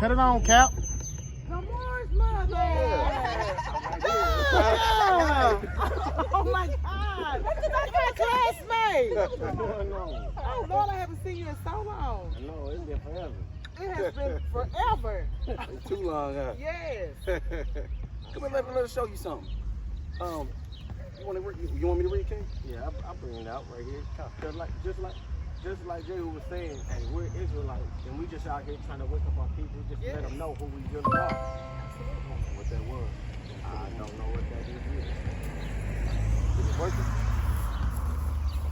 Cut it on, Cap. Lamar's mother. Oh my God. That's my classmate. Oh Lord, I haven't seen you in so long. I know, it's been forever. It has been forever. It's too long, huh? Yes. Come on, let us show you something. You want me to read, King? Yeah, I'll bring it out right here. Just like Jay was saying, hey, we're Israelites, and we just out here trying to wake up our people, just to let them know who we really are. What that was. I don't know what that is. Is it working?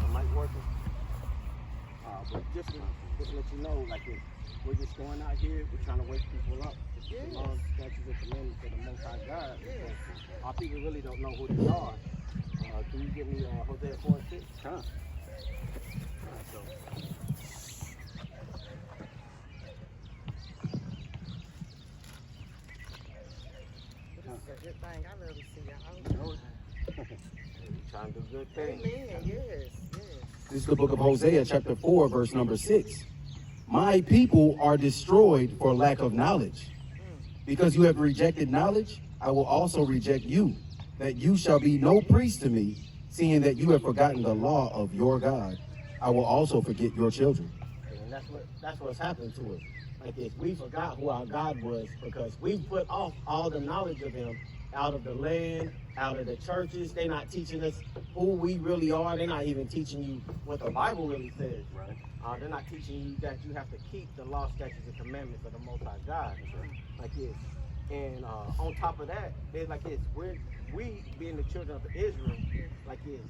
The mic working? But just to let you know, like we're just going out here, we're trying to wake people up. The laws, statutes, and commandments of the Most High God. Our people really don't know who they are. Can you give me Hosea 4:6? Huh. So. It's a good thing. I love to see y'all. Trying to do good things. Amen. Yes. This is the book of Hosea, chapter 4, verse number 6. My people are destroyed for lack of knowledge. Because you have rejected knowledge, I will also reject you, that you shall be no priest to me, seeing that you have forgotten the law of your God. I will also forget your children. And that's what's happened to us. Like this, we forgot who our God was because we put off all the knowledge of him out of the land, out of the churches. They're not teaching us who we really are. They're not even teaching you what the Bible really says. Right. They're not teaching you that you have to keep the law, statutes, and commandments of the Most High God. Like this. And on top of that, there's like this. We being the children of Israel, like this,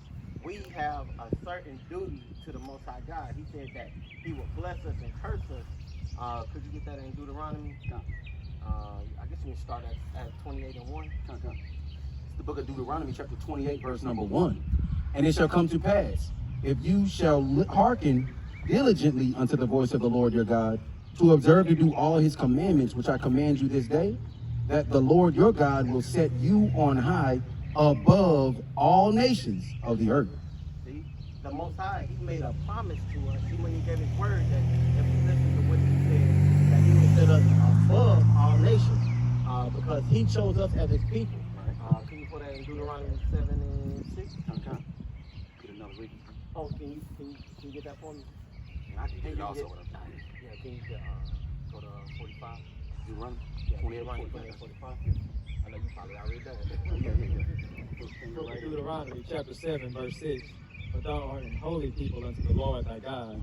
we have a certain duty to the Most High God. He said that he will bless us and curse us. Could you get that in Deuteronomy? No. I guess you can start at 28 and 1. It's the book of Deuteronomy, chapter 28, verse number 1. And it shall come to pass, if you shall hearken diligently unto the voice of the Lord your God, to observe to do all his commandments which I command you this day, that the Lord your God will set you on high above all nations of the earth. See, the Most High, he made a promise to us. When he gave his word that if we listen to what he said, that he would set us above all nations, because he chose us as his people. Can you put that in Deuteronomy 7 and 6? Okay. Get another reading. Oh, can you get that for me? I can get it also what I'm saying. Yeah, can you get, go to 45? Deuteronomy? Yeah, 28, 45. I know you probably already done it. Book of Deuteronomy, chapter 7, verse 6. But thou art an holy people unto the Lord thy God.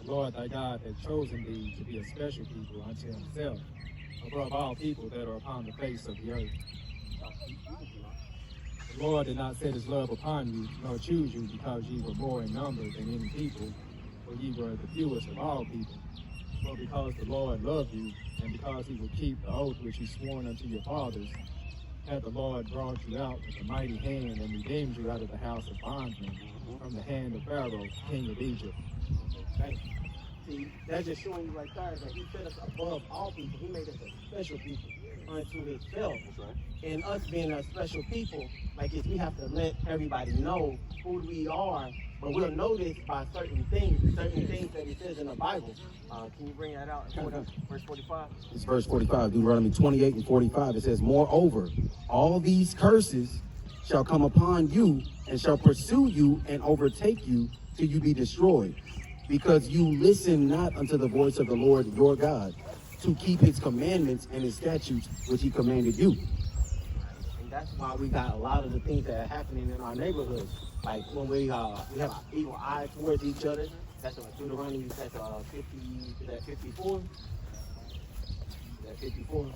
The Lord thy God hath chosen thee to be a special people unto himself, above all people that are upon the face of the earth. The Lord did not set his love upon you, nor choose you, because ye were more in number than any people, for ye were the fewest of all people. But because the Lord loved you, and because he would keep the oath which he swore unto your fathers, hath the Lord brought you out with a mighty hand and redeemed you out of the house of bondmen, from the hand of Pharaoh, king of Egypt. Thank you. See, that's just showing you right there that he set us above all people. He made us a special people unto himself. That's right. And us being a special people, like we have to let everybody know who we are, but we'll know this by certain things that he says in the Bible. Can you bring that out? Verse 45? It's verse 45, Deuteronomy 28 and 45. It says, moreover, all these curses shall come upon you and shall pursue you and overtake you till you be destroyed, because you listen not unto the voice of the Lord your God, to keep his commandments and his statutes which he commanded you. And that's why we got a lot of the things that are happening in our neighborhoods. Like when we have an evil eye towards each other. That's what Deuteronomy says, 50, is that 54? Is that 54?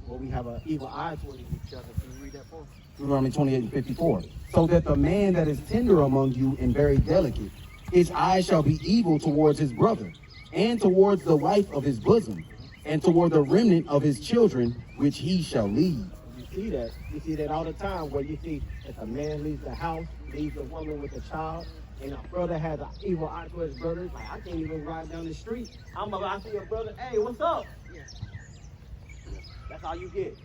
When we have an evil eye towards each other. Can you read that for us? Deuteronomy 28 and 54. So that the man that is tender among you and very delicate, his eye shall be evil towards his brother, and towards the wife of his bosom, and toward the remnant of his children, which he shall lead. You see that all the time, where you see if a man leaves the house, leaves a woman with a child, and a brother has an evil eye towards his brother. Like, I can't even ride down the street. I see a brother, hey, what's up? That's all you get.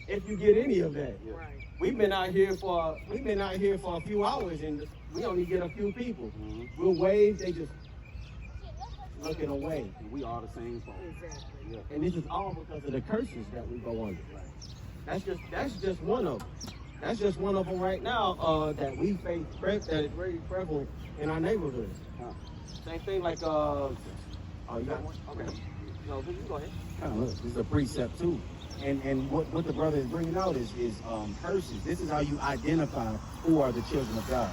If you get any of that. Right. We've been out here for a few hours, and we only get a few people. We'll wave, they just looking away. We all the same folk. Exactly. Yeah. And this is all because of the curses that we go under. That's just one of them. That's just one of them right now that we face, that is very prevalent in our neighborhood. Same thing like oh, you got one? Okay. No, you go ahead. Look, this is a precept too. And what the brother is bringing out is curses. This is how you identify who are the children of God.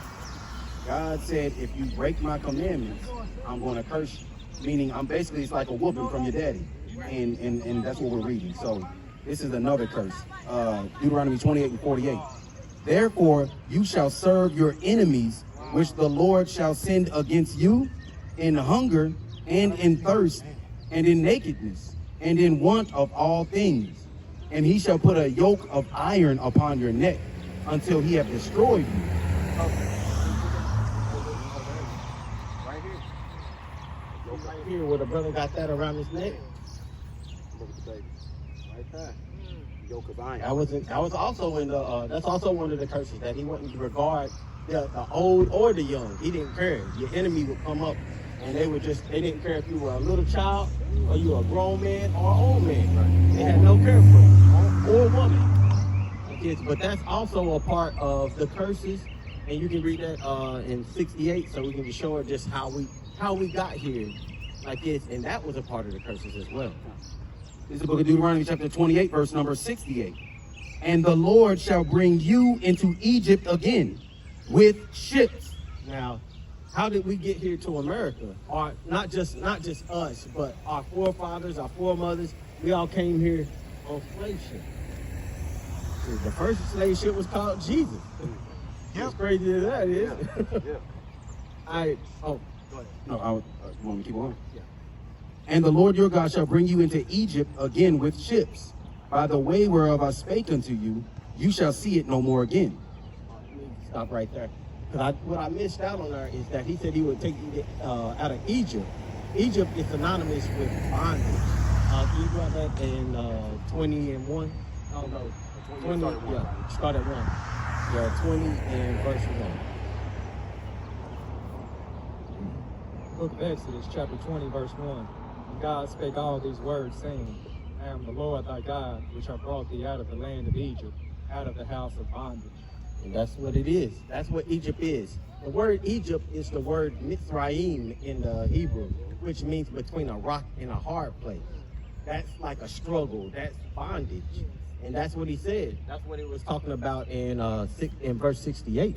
God said, if you break my commandments, I'm going to curse you. Meaning, basically, it's like a whooping from your daddy. And that's what we're reading. So this is another curse. Deuteronomy 28:48. Therefore, you shall serve your enemies, which the Lord shall send against you in hunger and in thirst and in nakedness and in want of all things. And he shall put a yoke of iron upon your neck until he have destroyed you. Right here. Right here where the brother got that around his neck. Look at the baby. Right there. Yoke of iron. That was also in the that's also one of the curses, that he wouldn't regard the old or the young. He didn't care. Your enemy would come up and they didn't care if you were a little child or you were a grown man or an old man. Right. They had no care for you, or a woman. But that's also a part of the curses, and you can read that in 68, so we can show it just how we got here like this, and that was a part of the curses as well. This is the book of Deuteronomy chapter 28, verse number 68. And the Lord shall bring you into Egypt again with ships. Now, how did we get here to America? Or not just us, but our forefathers, our foremothers, we all came here on slave ships. The first slave ship was called Jesus. As crazy as that is. Yeah. Go ahead. No, you want me to keep on? Yeah. And the Lord your God shall bring you into Egypt again with ships. By the way whereof I spake unto you, you shall see it no more again. Stop right there. Because what I missed out on there is that he said he would take you out of Egypt. Egypt is synonymous with bondage. Can you grab that in 20 and 1? Oh, no. 20, yeah, start at 1. Yeah, 20 and verse 1. Book of Exodus, chapter 20, verse 1. And God spake all these words, saying, I am the Lord thy God, which have brought thee out of the land of Egypt, out of the house of bondage. And that's what it is. That's what Egypt is. The word Egypt is the word Mitzrayim in the Hebrew, which means between a rock and a hard place. That's like a struggle. That's bondage. And that's what he said. That's what it was talking about in verse 68.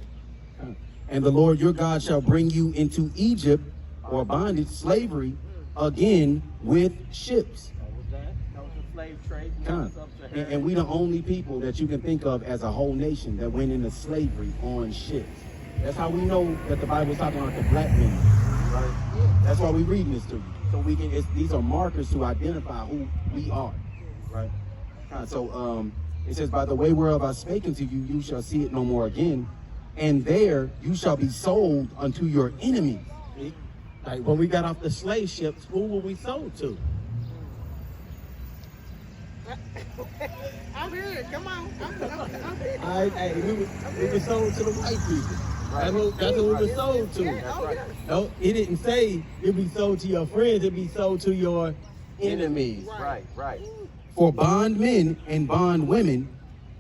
And the Lord your God shall bring you into Egypt, or bondage, slavery, again with ships. That was that. That was the slave trade. And we the only people that you can think of as a whole nation that went into slavery on ships. That's how we know that the Bible's talking about the black men, right? That's why we're reading this to you. So we can. These are markers to identify who we are, right? So it says, by the way whereof I spake unto you, you shall see it no more again, and there you shall be sold unto your enemies. Like when we got off the slave ships, who were we sold to? I'm here. Come on. I'm here. We were sold to the white people. Right. That's what we were sold to. Yeah, No, it didn't say it'd be sold to your friends, it'd be sold to your enemies. Right. For bondmen and bondwomen,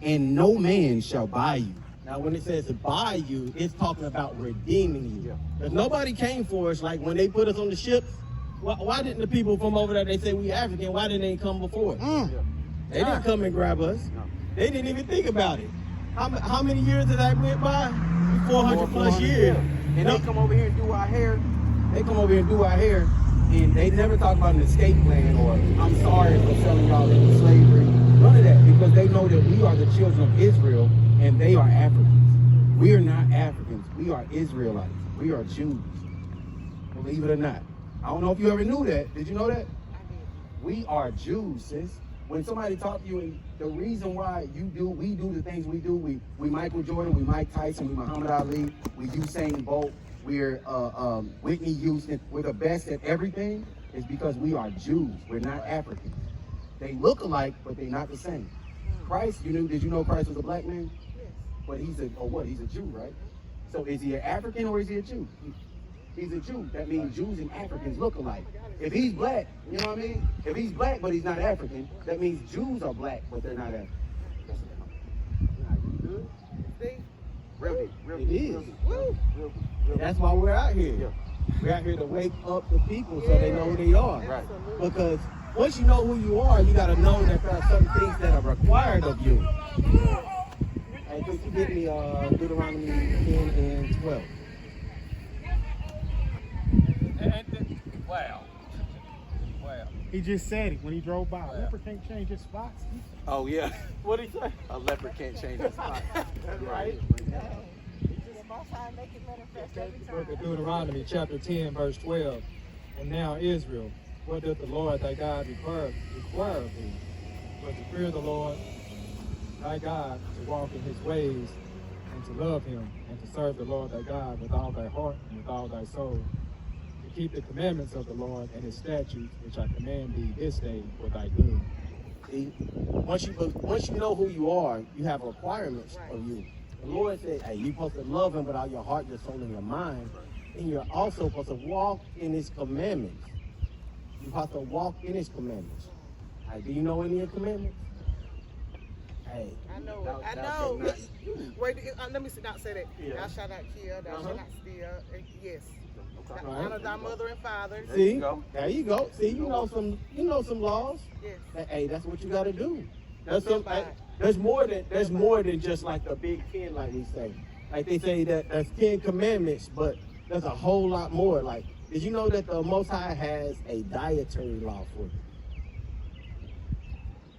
and no man shall buy you. Now, when it says to buy you, it's talking about redeeming you. Because nobody came for us. Like when they put us on the ships, why didn't the people from over there, they say we African, why didn't they come before us? They didn't come and grab us. They didn't even think about it. How many years did that went by? 400 plus years. And they come over here and do our hair. And they never talk about an escape plan or I'm sorry for selling y'all into slavery. None of that, because they know that we are the children of Israel and they are Africans. We are not Africans. We are Israelites. We are Jews. Believe it or not. I don't know if you ever knew that. Did you know that? We are Jews, sis. When somebody talk to you, and the reason why we do the things we do, we Michael Jordan, we Mike Tyson, we Muhammad Ali, we Usain Bolt, we're Whitney Houston, we're the best at everything, is because we are Jews. We're not Africans. They look alike, but they're not the same. Christ, did you know Christ was a black man? But he's a Jew, right? So is he an African or is he a Jew? He's a Jew. That means Jews and Africans look alike. If he's black, you know what I mean? If he's black but he's not African, that means Jews are black but they're not African. See? Real deep, real It deep, is. real deep, Woo. real deep. And that's why we're out here. Yeah. We're out here to wake up the people so they know who they are. Right. Absolutely. Because once you know who you are, you got to know that there are certain things that are required of you. Hey, could you give me Deuteronomy 10 and 12? Wow. He just said it when he drove by. Leopard can't change his spots. Oh yeah. What did he say? A leopard can't change his spot. That's right. Book of Deuteronomy chapter 10 verse 12. And now Israel, what doth the Lord thy God require of thee? But to fear the Lord thy God, to walk in his ways, and to love him, and to serve the Lord thy God with all thy heart and with all thy soul, to keep the commandments of the Lord and his statutes, which I command thee this day for thy good. See, once you know who you are, you have requirements of you. The Lord said, hey, you're supposed to love him with all your heart, your soul, and your mind. And you're also supposed to walk in his commandments. You're supposed to walk in his commandments. Hey, do you know any of the commandments? Hey. I know it. I know. Wait, let me not say that. Yeah. Thou shalt not kill, thou shalt not steal. Yes. Okay. Honor thy mother and father. See, you go. there you go. See, you know some laws. Yes. Hey, that's what you got to do. There's more than just like the big 10, like we say. Like they say that there's 10 commandments, but there's a whole lot more. Like, did you know that the Most High has a dietary law for you?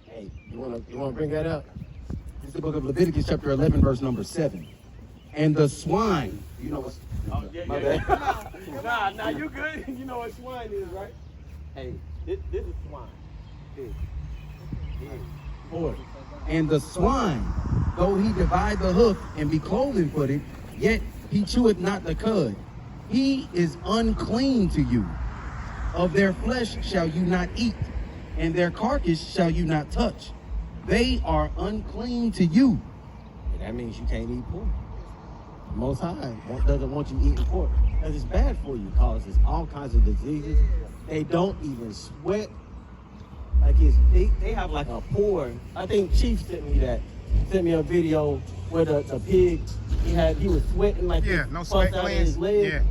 Hey, you wanna bring that up? It's the book of Leviticus, chapter 11, verse number 7. And the swine, you know what's my bad. Nah, you good. You know what swine is, right? Hey, This is swine. Lord. And the swine, though he divide the hoof and be cloven footed, yet he cheweth not the cud. He is unclean to you. Of their flesh shall you not eat, and their carcass shall you not touch. They are unclean to you. And that means you can't eat pork. The Most High doesn't want you eating pork, because it's bad for you. It causes all kinds of diseases. They don't even sweat. Like they have like a pour. I think Chief sent me a video where the pig he was sweating like No sweat out of his glands. leg.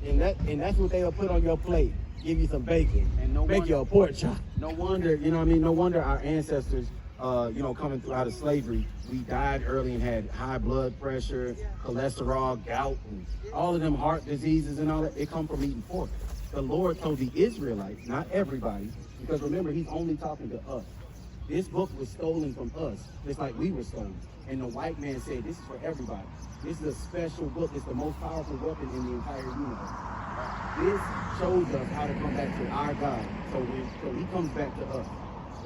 Yeah. And that's what they'll put on your plate. Give you some bacon And no make wonder- you a pork chop. No wonder, you know what I mean? No wonder our ancestors, coming through out of slavery, we died early and had high blood pressure, cholesterol, gout, and all of them heart diseases and all that. They come from eating pork. The Lord told the Israelites, not everybody, because remember, he's only talking to us. This book was stolen from us, just like we were stolen. And the white man said, this is for everybody. This is a special book. It's the most powerful weapon in the entire universe. This shows us how to come back to our God. So he comes back to us,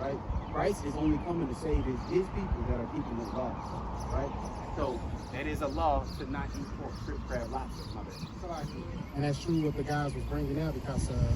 right? Christ is only coming to save his people that are keeping his laws, right? So that is a law to not eat pork, shrimp, crab, lobster. My bad. And that's true what the guys was bringing out, because a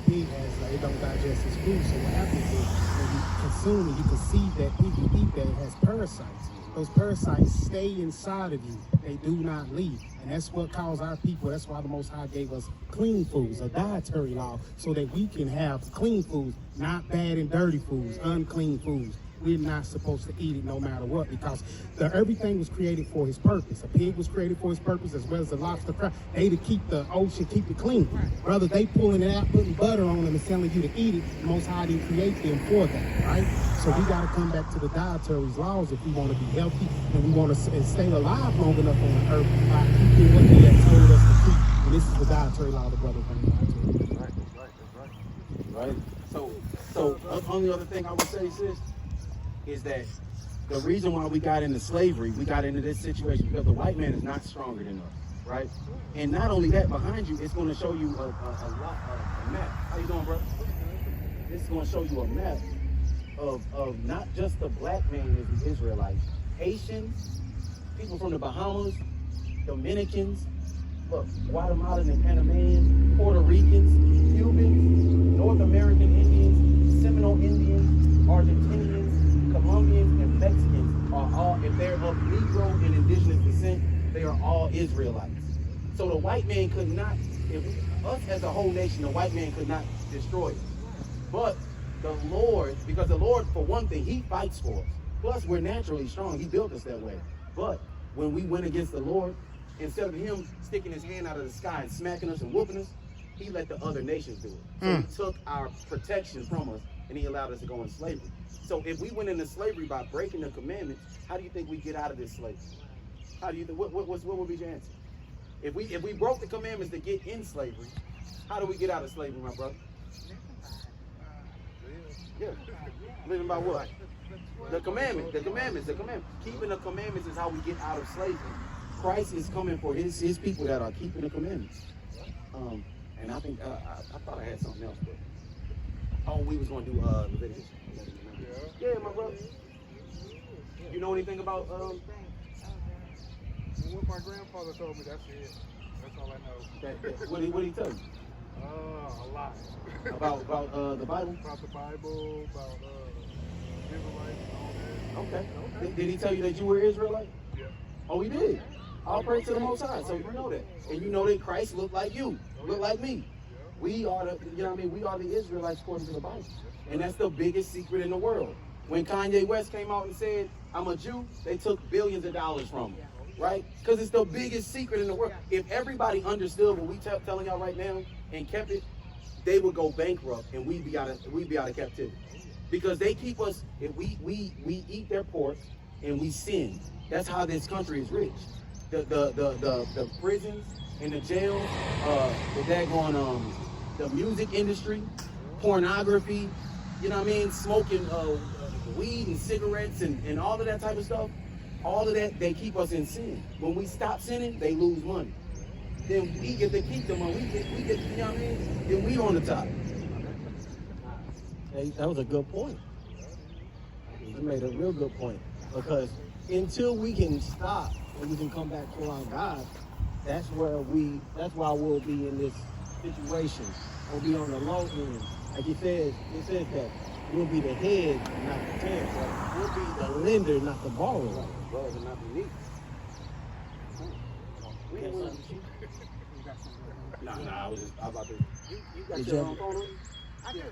pig it don't digest his food. So what happens is when you consume it, you can see that when you eat that, it has parasites. Those parasites stay inside of you. They do not leave. And that's what caused our people. That's why the Most High gave us clean foods, a dietary law, so that we can have clean foods, not bad and dirty foods, unclean foods. We're not supposed to eat it no matter what, because everything was created for his purpose. A pig was created for his purpose, as well as the lobster, crab. They to keep the ocean, keep it clean. Brother, they pulling it out, putting butter on them and telling you to eat it. The Most High didn't create them for that, right? So we got to come back to the dietary laws if we want to be healthy and we want to stay alive long enough on the earth by keeping what he had told us to keep. And this is the dietary law the brother bringing out to us. Right? So only other thing I would say, sis, is that the reason why we got into slavery, we got into this situation because the white man is not stronger than us, right? And not only that, behind you, it's going to show you a map. How you doing, bro? This is going to show you a map of not just the black man as the Israelites, Haitians, people from the Bahamas, Dominicans, Guatemalans and Panamanians, Puerto Ricans, Cubans, North American Indians, Seminole Indians, Argentinians, Colombians, and Mexicans are all, if they're of Negro and indigenous descent, they are all Israelites. So the white man could not, us as a whole nation, the white man could not destroy us. But the Lord, because the Lord, for one thing, he fights for us. Plus, we're naturally strong. He built us that way. But when we went against the Lord, instead of him sticking his hand out of the sky and smacking us and whooping us, he let the other nations do it. So he took our protection from us, and he allowed us to go in slavery. So if we went into slavery by breaking the commandments, how do you think we get out of this slavery? How do you think? What would be your answer? If we broke the commandments to get in slavery, how do we get out of slavery, my brother? Yeah. Living by what? The commandments. Keeping the commandments is how we get out of slavery. Christ is coming for his people that are keeping the commandments. And I think I thought I had something else, but we was going to do Leviticus. Yeah, my brother. You know anything about What my grandfather told me, that's it. That's all I know. What did he tell you? A lot. About the Bible? About the Bible, about Israelites and all that. Okay. Did he tell you that you were Israelite? Yeah. Oh, he did. All praise to the Most High. So you know that, and you know that Christ looked like you, looked like me. We are the, you know what I mean? We are the Israelites according to the Bible, and that's the biggest secret in the world. When Kanye West came out and said, "I'm a Jew," they took billions of dollars from him, right? Because it's the biggest secret in the world. If everybody understood what we telling y'all right now and kept it, they would go bankrupt and we'd be out of captivity. Because they keep us, if we eat their pork and we sin. That's how this country is rich. The prisons and the jails, the daggone the music industry, pornography, you know what I mean, smoking weed and cigarettes and all of that type of stuff. All of that, they keep us in sin. When we stop sinning, they lose money. Then we get to keep the money. We get, you know what I mean? Then we on the top. Hey, that was a good point. You made a real good point. Because until we can stop and we can come back to our God, that's why we'll be in this situation. We'll be on the low end. Like it says that we'll be the head, not the tail. Right? We'll be the lender, not the borrower. Well, it not be neat. Nah, I was about to. You got your own phone on? I do.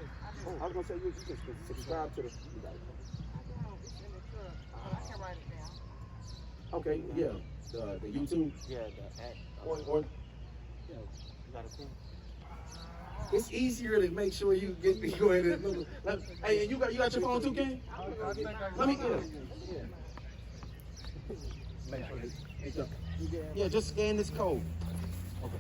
I was gonna say you can subscribe to the. You got it. I can write it down. Okay, yeah, the YouTube. Yeah, the act. Or You got a pen? it's easier to make sure you get me going. Hey, you got your phone too, Ken? Let me get it. Yeah, just scan this code. Okay.